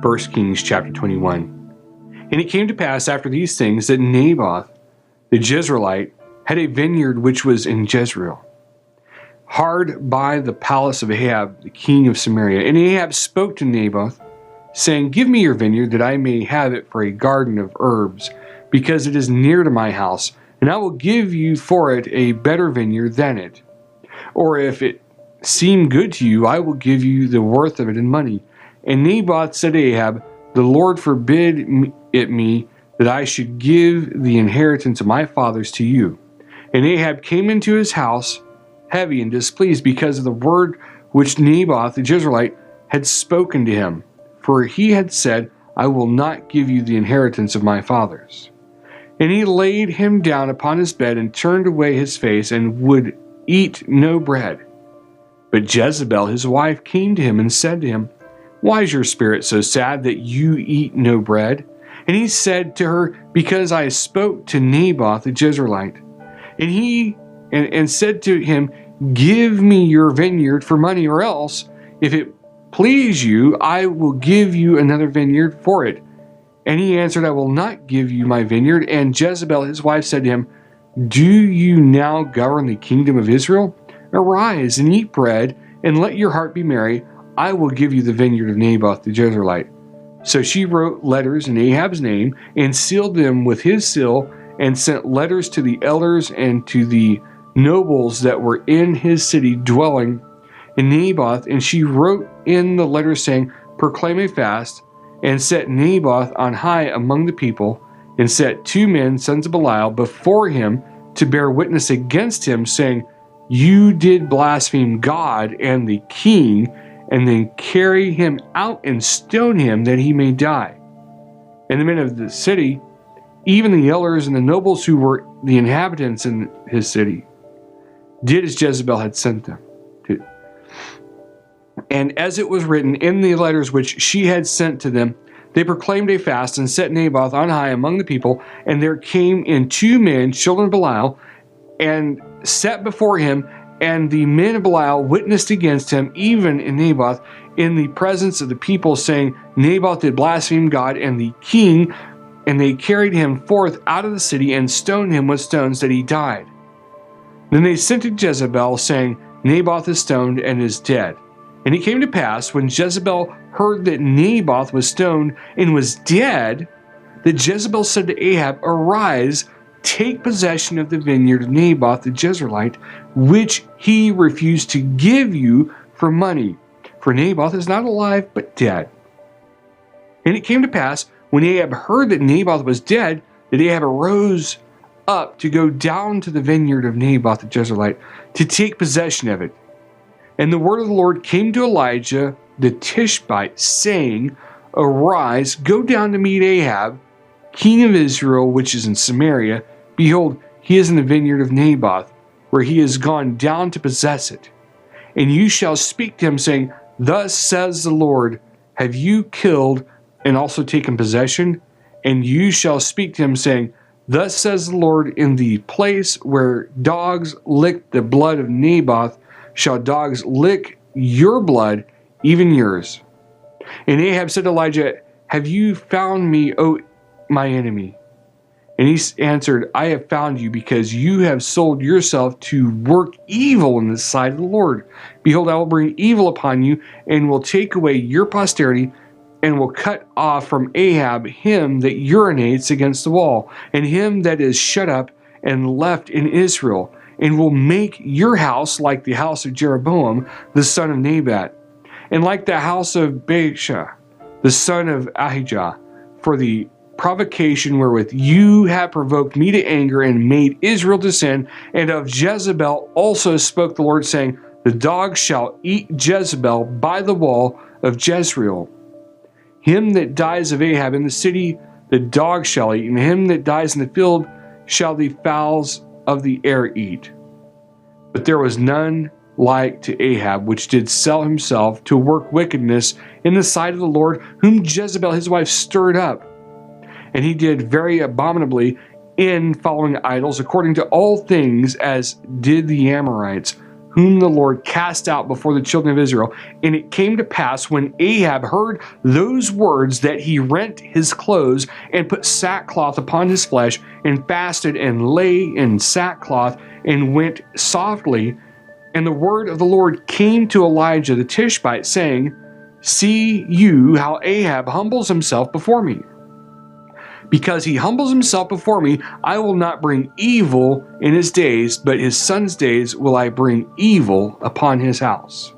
1 Kings chapter 21. And it came to pass after these things that Naboth the Jezreelite had a vineyard which was in Jezreel, hard by the palace of Ahab the king of Samaria. And Ahab spoke to Naboth, saying, Give me your vineyard, that I may have it for a garden of herbs, because it is near to my house, and I will give you for it a better vineyard than it. Or if it seem good to you, I will give you the worth of it in money. And Naboth said to Ahab, The Lord forbid it me that I should give the inheritance of my fathers to you. And Ahab came into his house heavy and displeased because of the word which Naboth the Jezreelite had spoken to him. For he had said, I will not give you the inheritance of my fathers. And he laid him down upon his bed and turned away his face and would eat no bread. But Jezebel his wife came to him and said to him, Why is your spirit so sad that you eat no bread? And he said to her, Because I spoke to Naboth the Jezreelite. And he said to him, Give me your vineyard for money, or else, if it please you, I will give you another vineyard for it. And he answered, I will not give you my vineyard. And Jezebel his wife said to him, Do you now govern the kingdom of Israel? Arise and eat bread, and let your heart be merry. I will give you the vineyard of Naboth the Jezreelite. So she wrote letters in Ahab's name, and sealed them with his seal, and sent letters to the elders and to the nobles that were in his city dwelling in Naboth. And she wrote in the letters, saying, Proclaim a fast, and set Naboth on high among the people, and set 2 men, sons of Belial, before him to bear witness against him, saying, You did blaspheme God and the king, and then carry him out and stone him that he may die. And the men of the city, even the elders and the nobles who were the inhabitants in his city, did as Jezebel had sent them to. And as it was written in the letters which she had sent to them, they proclaimed a fast and set Naboth on high among the people. And there came in 2 men, children of Belial, and set before him. And the men of Belial witnessed against him, even in Naboth, in the presence of the people, saying, Naboth did blaspheme God and the king. And they carried him forth out of the city and stoned him with stones that he died. Then they sent to Jezebel, saying, Naboth is stoned and is dead. And it came to pass, when Jezebel heard that Naboth was stoned and was dead, that Jezebel said to Ahab, Arise, take possession of the vineyard of Naboth the Jezreelite, which he refused to give you for money. For Naboth is not alive, but dead. And it came to pass, when Ahab heard that Naboth was dead, that Ahab arose up to go down to the vineyard of Naboth the Jezreelite, to take possession of it. And the word of the Lord came to Elijah the Tishbite, saying, Arise, go down to meet Ahab, king of Israel, which is in Samaria. Behold, he is in the vineyard of Naboth, where he is gone down to possess it. And you shall speak to him, saying, Thus says the Lord, Have you killed and also taken possession? And you shall speak to him, saying, Thus says the Lord, in the place where dogs licked the blood of Naboth, shall dogs lick your blood, even yours. And Ahab said to Elijah, Have you found me, O my enemy? And he answered, I have found you, because you have sold yourself to work evil in the sight of the Lord. Behold, I will bring evil upon you, and will take away your posterity, and will cut off from Ahab him that urinates against the wall, and him that is shut up and left in Israel, and will make your house like the house of Jeroboam the son of Nebat, and like the house of Baasha the son of Ahijah, for the provocation wherewith you have provoked me to anger and made Israel to sin. And of Jezebel also spoke the Lord, saying, The dogs shall eat Jezebel by the wall of Jezreel. Him that dies of Ahab in the city, the dogs shall eat, and him that dies in the field shall the fowls of the air eat. But there was none like to Ahab, which did sell himself to work wickedness in the sight of the Lord, whom Jezebel his wife stirred up. And he did very abominably in following idols, according to all things as did the Amorites, whom the Lord cast out before the children of Israel. And it came to pass, when Ahab heard those words, that he rent his clothes and put sackcloth upon his flesh, and fasted and lay in sackcloth and went softly. And the word of the Lord came to Elijah the Tishbite, saying, See you how Ahab humbles himself before me? Because he humbles himself before me, I will not bring evil in his days, but his son's days will I bring evil upon his house.